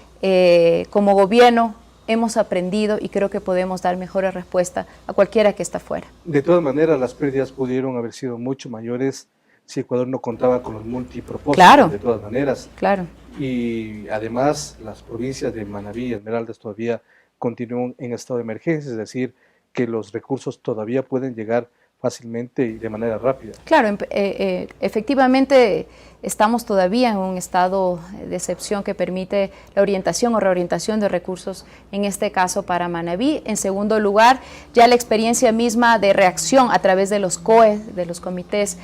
[SPEAKER 23] como gobierno hemos aprendido y creo que podemos dar mejores respuestas a cualquiera que está fuera.
[SPEAKER 2] De todas maneras, las pérdidas pudieron haber sido mucho mayores si Ecuador no contaba con los multipropósitos,
[SPEAKER 23] claro,
[SPEAKER 2] de todas maneras.
[SPEAKER 23] Claro.
[SPEAKER 2] Y además las provincias de Manabí y Esmeraldas todavía continúan en estado de emergencia, es decir, que los recursos todavía pueden llegar fácilmente y de manera rápida.
[SPEAKER 23] Claro, efectivamente estamos todavía en un estado de excepción que permite la orientación o reorientación de recursos, en este caso para Manabí. En segundo lugar, ya la experiencia misma de reacción a través de los COE, de los comités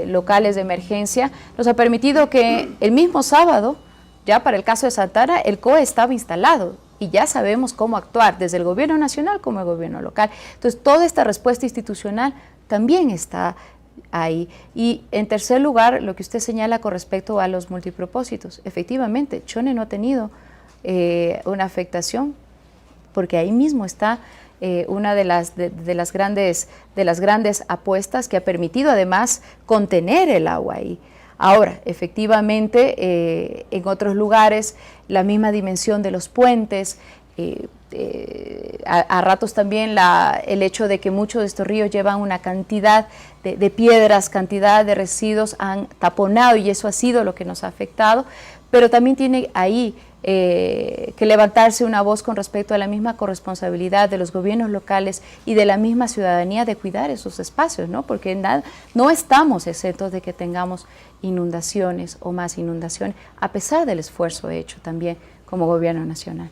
[SPEAKER 23] locales de emergencia, nos ha permitido que el mismo sábado, ya para el caso de Santana, el COE estaba instalado y ya sabemos cómo actuar, desde el gobierno nacional como el gobierno local. Entonces, toda esta respuesta institucional también está ahí. Y en tercer lugar, lo que usted señala con respecto a los multipropósitos. Efectivamente, Chone no ha tenido una afectación, porque ahí mismo está una de las grandes apuestas que ha permitido además contener el agua ahí. Ahora, efectivamente, en otros lugares, la misma dimensión de los puentes a ratos también el hecho de que muchos de estos ríos llevan una cantidad de piedras, cantidad de residuos, han taponado y eso ha sido lo que nos ha afectado, pero también tiene ahí que levantarse una voz con respecto a la misma corresponsabilidad de los gobiernos locales y de la misma ciudadanía de cuidar esos espacios, ¿no? Porque no estamos exentos de que tengamos inundaciones o más inundaciones, a pesar del esfuerzo hecho también como gobierno nacional.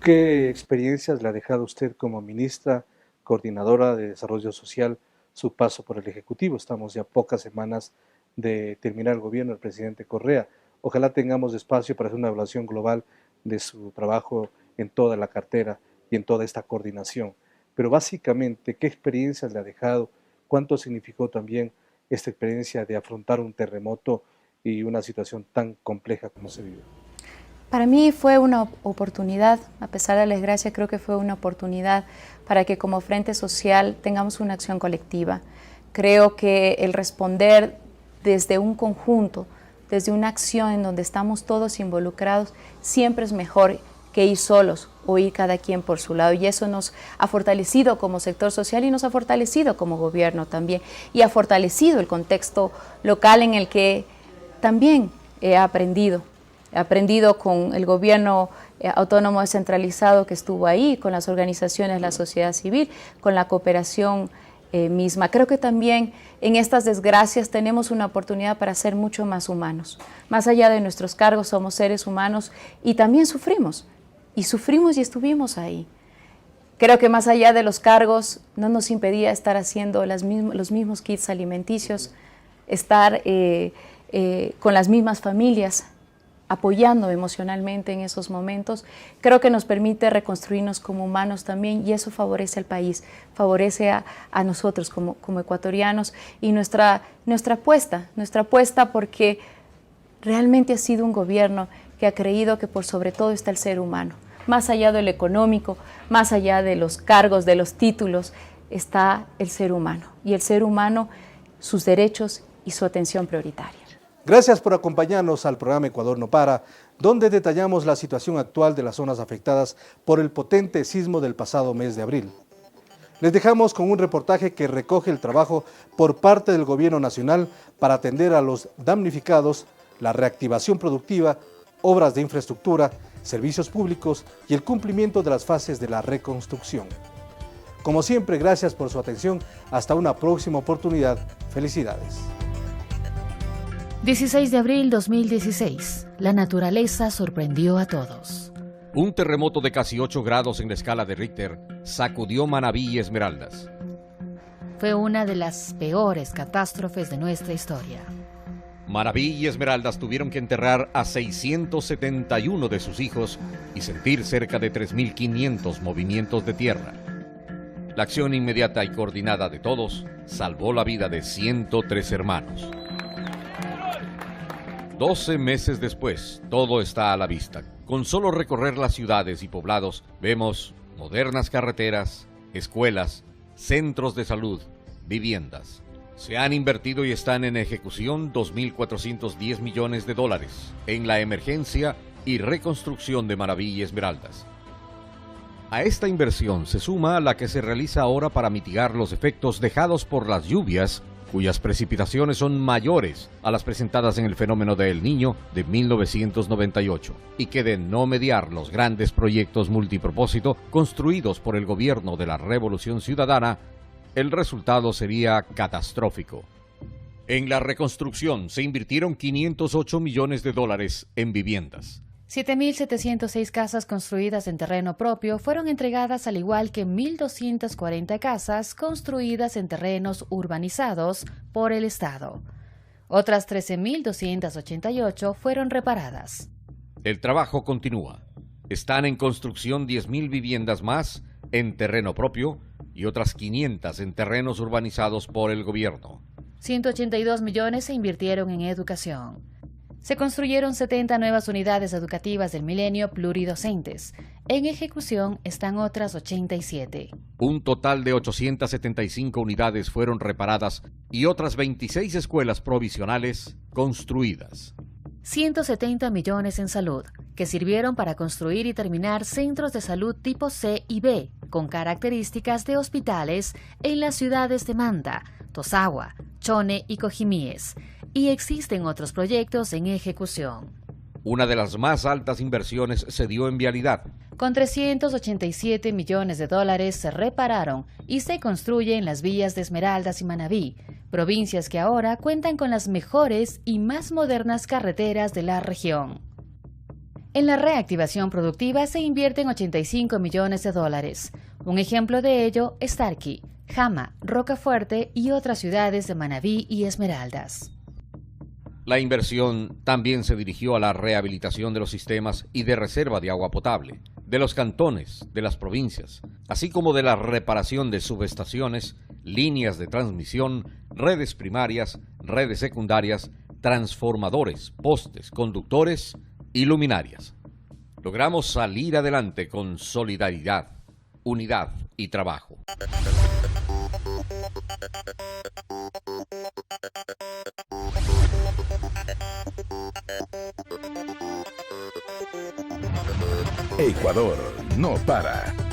[SPEAKER 2] ¿Qué experiencias le ha dejado usted como ministra, coordinadora de Desarrollo Social, su paso por el Ejecutivo? Estamos ya pocas semanas de terminar el gobierno del presidente Correa. Ojalá tengamos espacio para hacer una evaluación global de su trabajo en toda la cartera y en toda esta coordinación. Pero básicamente, ¿qué experiencias le ha dejado? ¿Cuánto significó también esta experiencia de afrontar un terremoto y una situación tan compleja como se vive?
[SPEAKER 23] Para mí fue una oportunidad, a pesar de la desgracia, creo que fue una oportunidad para que como Frente Social tengamos una acción colectiva. Creo que el responder desde un conjunto, desde una acción en donde estamos todos involucrados, siempre es mejor que ir solos o ir cada quien por su lado. Y eso nos ha fortalecido como sector social y nos ha fortalecido como gobierno también. Y ha fortalecido el contexto local en el que también he aprendido con el gobierno autónomo descentralizado que estuvo ahí, con las organizaciones de la sociedad civil, con la cooperación misma. Creo que también en estas desgracias tenemos una oportunidad para ser mucho más humanos. Más allá de nuestros cargos, somos seres humanos y también sufrimos. Y estuvimos ahí. Creo que más allá de los cargos no nos impedía estar haciendo los mismos kits alimenticios, estar con las mismas familias, apoyando emocionalmente en esos momentos. Creo que nos permite reconstruirnos como humanos también y eso favorece al país, favorece a nosotros como ecuatorianos y nuestra apuesta porque realmente ha sido un gobierno que ha creído que por sobre todo está el ser humano. Más allá de lo económico, más allá de los cargos, de los títulos, está el ser humano y el ser humano, sus derechos y su atención prioritaria.
[SPEAKER 2] Gracias por acompañarnos al programa Ecuador no para, donde detallamos la situación actual de las zonas afectadas por el potente sismo del pasado mes de abril. Les dejamos con un reportaje que recoge el trabajo por parte del Gobierno Nacional para atender a los damnificados, la reactivación productiva, obras de infraestructura, servicios públicos y el cumplimiento de las fases de la reconstrucción. Como siempre, gracias por su atención. Hasta una próxima oportunidad. Felicidades.
[SPEAKER 4] 16 de abril 2016. La naturaleza sorprendió a todos.
[SPEAKER 6] Un terremoto de casi 8 grados en la escala de Richter sacudió Manabí y Esmeraldas.
[SPEAKER 4] Fue una de las peores catástrofes de nuestra historia.
[SPEAKER 6] Manabí y Esmeraldas tuvieron que enterrar a 671 de sus hijos y sentir cerca de 3.500 movimientos de tierra. La acción inmediata y coordinada de todos salvó la vida de 103 hermanos. 12 meses después, todo está a la vista. Con solo recorrer las ciudades y poblados, vemos modernas carreteras, escuelas, centros de salud, viviendas. Se han invertido y están en ejecución 2.410 millones de dólares en la emergencia y reconstrucción de Manabí y Esmeraldas. A esta inversión se suma la que se realiza ahora para mitigar los efectos dejados por las lluvias, cuyas precipitaciones son mayores a las presentadas en el fenómeno de El Niño de 1998, y que de no mediar los grandes proyectos multipropósito construidos por el gobierno de la Revolución Ciudadana, el resultado sería catastrófico. En la reconstrucción se invirtieron 508 millones de dólares en viviendas.
[SPEAKER 4] 7.706 casas construidas en terreno propio fueron entregadas, al igual que 1.240 casas construidas en terrenos urbanizados por el Estado. Otras 13.288 fueron reparadas.
[SPEAKER 6] El trabajo continúa. Están en construcción 10.000 viviendas más en terreno propio y otras 500 en terrenos urbanizados por el gobierno.
[SPEAKER 4] 182 millones se invirtieron en educación. Se construyeron 70 nuevas unidades educativas del milenio pluridocentes. En ejecución están otras 87.
[SPEAKER 6] Un total de 875 unidades fueron reparadas y otras 26 escuelas provisionales construidas.
[SPEAKER 4] 170 millones en salud, que sirvieron para construir y terminar centros de salud tipo C y B, con características de hospitales en las ciudades de Manta, Tosagua, Chone y Cojimíes, y existen otros proyectos en ejecución.
[SPEAKER 6] Una de las más altas inversiones se dio en vialidad.
[SPEAKER 4] Con 387 millones de dólares se repararon y se construyen las vías de Esmeraldas y Manabí, provincias que ahora cuentan con las mejores y más modernas carreteras de la región. En la reactivación productiva se invierten 85 millones de dólares. Un ejemplo de ello es Tarqui, Jama, Rocafuerte y otras ciudades de Manabí y Esmeraldas.
[SPEAKER 6] La inversión también se dirigió a la rehabilitación de los sistemas y de reserva de agua potable, de los cantones, de las provincias, así como de la reparación de subestaciones, líneas de transmisión, redes primarias, redes secundarias, transformadores, postes, conductores y luminarias. Logramos salir adelante con solidaridad, unidad y trabajo.
[SPEAKER 1] Ecuador no para.